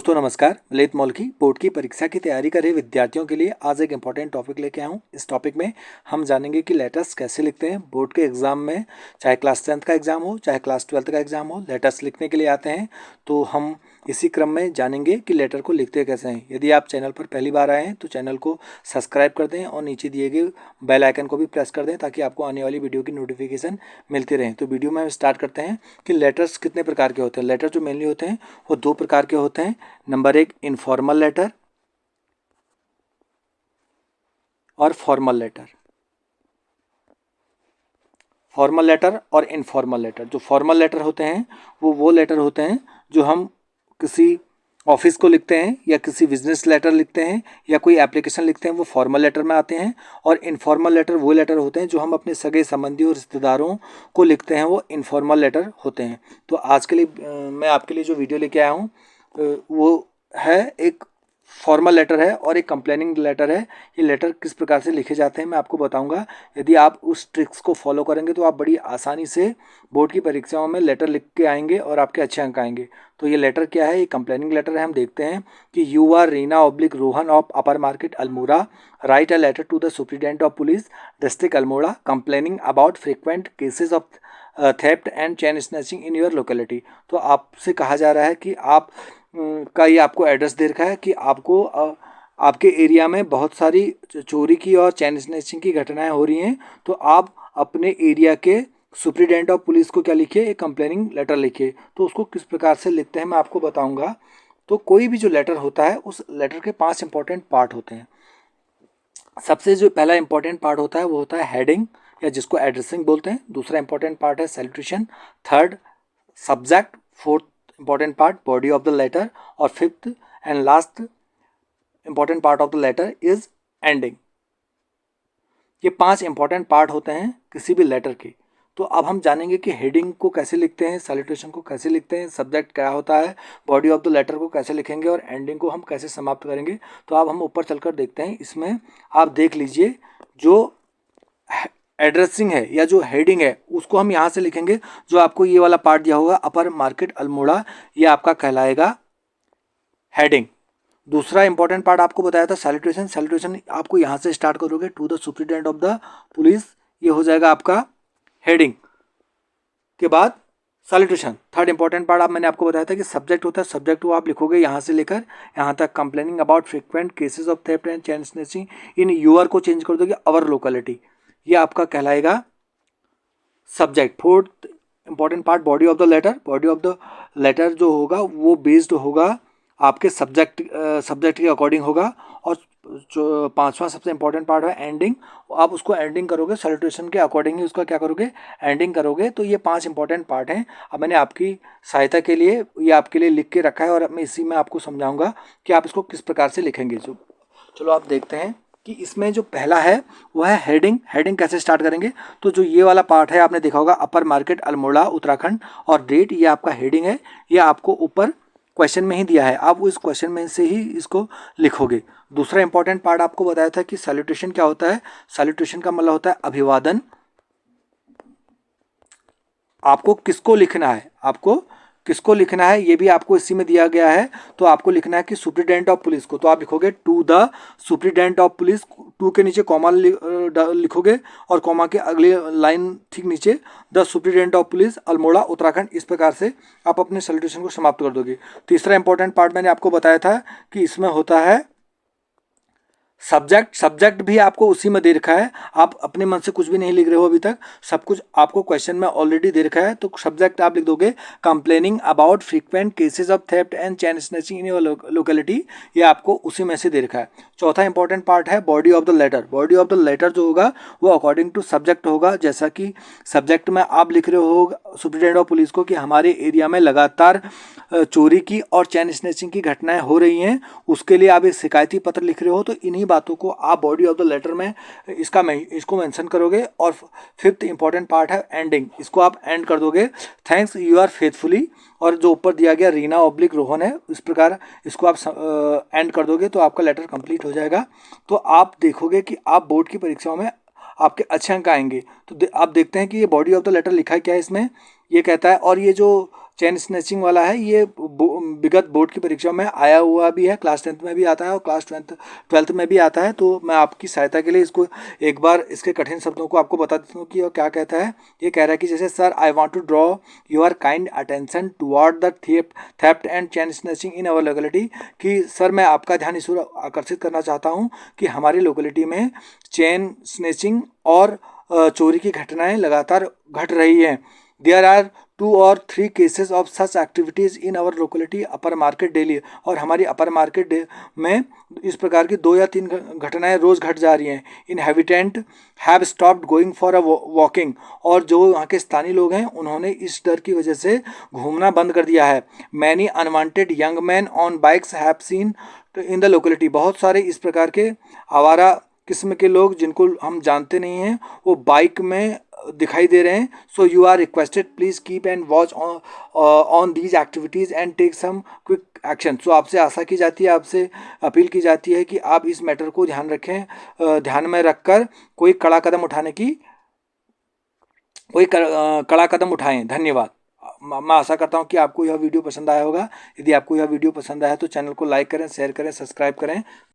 दोस्तों नमस्कार। ललित मौलखी बोर्ड की परीक्षा की तैयारी कर रहे विद्यार्थियों के लिए आज एक इम्पॉर्टेंट टॉपिक लेके आया हूँ। इस टॉपिक में हम जानेंगे कि लेटर्स कैसे लिखते हैं बोर्ड के एग्जाम में। चाहे क्लास 10th का एग्जाम हो, चाहे क्लास 12th का एग्जाम हो, लेटर्स लिखने के लिए आते हैं। तो हम इसी क्रम में जानेंगे कि लेटर को लिखते कैसे हैं। यदि आप चैनल पर पहली बार आए हैं तो चैनल को सब्सक्राइब कर दें और नीचे दिए गए बेल आइकन को भी प्रेस कर दें ताकि आपको आने वाली वीडियो की नोटिफिकेशन मिलती रहे। तो वीडियो में हम स्टार्ट करते हैं कि लेटर्स कितने प्रकार के होते हैं। लेटर जो मेनली होते हैं वो दो प्रकार के होते हैं। नंबर 1 इनफॉर्मल लेटर और फॉर्मल लेटर। फॉर्मल लेटर और इनफॉर्मल लेटर। जो फॉर्मल लेटर होते हैं वो लेटर होते हैं जो हम किसी ऑफिस को लिखते हैं या किसी बिजनेस लेटर लिखते हैं या कोई एप्लीकेशन लिखते हैं, वो फॉर्मल लेटर में आते हैं। और इनफॉर्मल लेटर वो लेटर होते हैं जो हम अपने सगे संबंधियों और रिश्तेदारों को लिखते हैं, वो इनफॉर्मल लेटर होते हैं। तो आज के लिए मैं आपके लिए जो वीडियो लेके आया हूँ वो है एक फॉर्मल लेटर है और एक कंप्लेनिंग लेटर है। ये लेटर किस प्रकार से लिखे जाते हैं मैं आपको बताऊंगा। यदि आप उस ट्रिक्स को फॉलो करेंगे तो आप बड़ी आसानी से बोर्ड की परीक्षाओं में लेटर लिख के आएंगे और आपके अच्छे अंक आएंगे। तो ये लेटर क्या है? ये कंप्लेनिंग लेटर है। हम देखते हैं कि you are Reena oblique Rohan of upper market Almora write a letter to the superintendent of police district Almora complaining about frequent cases of theft and chain snatching in your locality. तो आपसे कहा जा रहा है कि आप का ये आपको एड्रेस दे रखा है कि आपको आपके एरिया में बहुत सारी चोरी की और चैन स्नैचिंग की घटनाएं हो रही हैं। तो आप अपने एरिया के सुप्रिटेंडेंट ऑफ पुलिस को क्या लिखिए? एक कंप्लेनिंग लेटर लिखिए। तो उसको किस प्रकार से लिखते हैं मैं आपको बताऊंगा। तो कोई भी जो लेटर होता है उस लेटर के 5 इंपॉर्टेंट पार्ट होते हैं। सबसे जो पहला इंपॉर्टेंट पार्ट होता है वो होता है हेडिंग या जिसको एड्रेसिंग बोलते हैं। दूसरा इंपॉर्टेंट पार्ट है salutation. Third subject. Fourth important part body of the letter. और fifth and last important part of the letter is ending. ये 5 इंपॉर्टेंट पार्ट होते हैं किसी भी लेटर के। तो अब हम जानेंगे कि हेडिंग को कैसे लिखते हैं, सैल्यूटेशन को कैसे लिखते हैं, सब्जेक्ट क्या होता है, बॉडी ऑफ द लेटर को कैसे लिखेंगे और एंडिंग को हम कैसे समाप्त करेंगे। तो अब हम ऊपर चलकर देखते हैं। इसमें आप देख लीजिए जो एड्रेसिंग है या जो हेडिंग है उसको हम यहाँ से लिखेंगे। जो आपको ये वाला पार्ट दिया होगा अपर मार्केट अल्मोड़ा, ये आपका कहलाएगा हेडिंग। दूसरा इंपॉर्टेंट पार्ट आपको बताया था सैल्यूटेशन। सैल्यूटेशन आपको यहाँ से स्टार्ट करोगे to the superintendent of the police, ये हो जाएगा आपका हेडिंग के बाद सैल्यूटेशन। थर्ड इंपॉर्टेंट पार्ट आप मैंने आपको बताया था कि सब्जेक्ट होता है। सब्जेक्ट को आप लिखोगे यहाँ से लेकर यहाँ तक complaining about frequent cases of theft and chain snatching in your को चेंज कर दोगे अवर लोकेलिटी, ये आपका कहलाएगा subject. Fourth important part body of the letter. Body of the letter जो होगा वो बेस्ड होगा आपके सब्जेक्ट के अकॉर्डिंग होगा। और जो 5वां सबसे इंपॉर्टेंट पार्ट है एंडिंग, आप उसको एंडिंग करोगे सैल्यूटेशन के अकॉर्डिंग ही उसका क्या करोगे? एंडिंग करोगे। तो ये 5 इंपॉर्टेंट पार्ट हैं। अब मैंने आपकी सहायता के लिए ये आपके लिए लिख के रखा है और अब मैं इसी में आपको समझाऊंगा कि आप इसको किस प्रकार से लिखेंगे। जो चलो आप देखते हैं कि इसमें जो पहला है वो है हेडिंग। हेडिंग कैसे स्टार्ट करेंगे? तो जो ये वाला पार्ट है आपने देखा होगा अपर मार्केट अल्मोड़ा उत्तराखंड और डेट, ये आपका हेडिंग है। ये आपको ऊपर क्वेश्चन में ही दिया है, आप इस क्वेश्चन में से ही इसको लिखोगे। दूसरा इंपॉर्टेंट पार्ट आपको बताया था कि सैल्यूटेशन क्या होता है। सैल्यूटेशन का मतलब होता है अभिवादन। आपको किसको लिखना है, आपको किसको लिखना है ये भी आपको इसी में दिया गया है। तो आपको लिखना है कि सुप्रिटेंडेंट ऑफ पुलिस को, तो आप लिखोगे to the superintendent of police. To के नीचे कॉमा लिखोगे और कॉमा के अगले लाइन ठीक नीचे the superintendent of police Almora Uttarakhand. इस प्रकार से आप अपने सैल्यूटेशन को समाप्त कर दोगे। तीसरा इंपॉर्टेंट पार्ट मैंने आपको बताया था कि इसमें होता है सब्जेक्ट। सब्जेक्ट भी आपको उसी में दे रखा है। आप अपने मन से कुछ भी नहीं लिख रहे हो अभी तक, सब कुछ आपको क्वेश्चन में ऑलरेडी दे रखा है। तो सब्जेक्ट आप लिख दोगे complaining about frequent cases of theft and chain snatching in your locality, ये आपको उसी में से दे रखा है। चौथा इंपॉर्टेंट पार्ट है body of the letter. Body of the letter जो होगा वो अकॉर्डिंग टू सब्जेक्ट होगा। जैसा कि सब्जेक्ट में आप लिख रहे हो सुप्रिटेंडेंट ऑफ पुलिस को कि हमारे एरिया में लगातार चोरी की और चैन स्नैचिंग की घटनाएं हो रही हैं, उसके लिए आप एक शिकायती पत्र लिख रहे हो। तो इन्हीं बातों को आप बॉडी ऑफ द लेटर में इसको मेंशन करोगे। और फिफ्थ इंपॉर्टेंट पार्ट है एंडिंग, इसको आप एंड कर दोगे थैंक्स यू आर फेथफुली। और जो ऊपर दिया गया रीना ऑब्लिक रोहन है, इस प्रकार इसको आप एंड कर दोगे तो आपका लेटर कंप्लीट हो जाएगा। तो आप देखोगे कि आप बोर्ड की परीक्षाओं में आपके अच्छे अंक आएंगे। तो आप देखते हैं कि ये बॉडी ऑफ द लेटर लिखा है क्या है इसमें, ये कहता है। और ये जो चेन स्नैचिंग वाला है, ये विगत बोर्ड की परीक्षा में आया हुआ भी है, क्लास 10th में भी आता है और क्लास 12th में भी आता है। तो मैं आपकी सहायता के लिए इसको एक बार इसके कठिन शब्दों को आपको बता देता हूँ कि और क्या कहता है। ये कह रहा है कि जैसे sir I want to draw your kind attention toward the theft and chain snatching in our locality, कि सर मैं आपका ध्यान इस ओर आकर्षित करना चाहता हूँ कि हमारी लोकेलिटी में चेन स्नैचिंग और चोरी की घटनाएं लगातार घट रही हैं। There are 2 or 3 cases of such activities in our locality upper market daily, और हमारी अपर मार्केट में इस प्रकार की 2 या 3 घटनाएं रोज़ घट जा रही हैं। Inhabitant have stopped going for a walking, और जो वहाँ के स्थानीय लोग हैं उन्होंने इस डर की वजह से घूमना बंद कर दिया है। Many unwanted young man on bikes have seen in the locality, बहुत सारे इस प्रकार के आवारा किस्म के लोग जिनको हम जानते नहीं हैं वो बाइक में दिखाई दे रहे हैं। So you are requested please keep and watch on these activities and take some quick action. So आपसे आशा की जाती है, आपसे अपील की जाती है कि आप इस मैटर को ध्यान रखें, ध्यान में रखकर कोई कड़ा कदम उठाएं। धन्यवाद। मैं आशा करता हूँ कि आपको यह वीडियो पसंद आया होगा। यदि आपको यह वीडियो पसंद आया तो चैनल को लाइक करें, शेयर करें, सब्सक्राइब करें।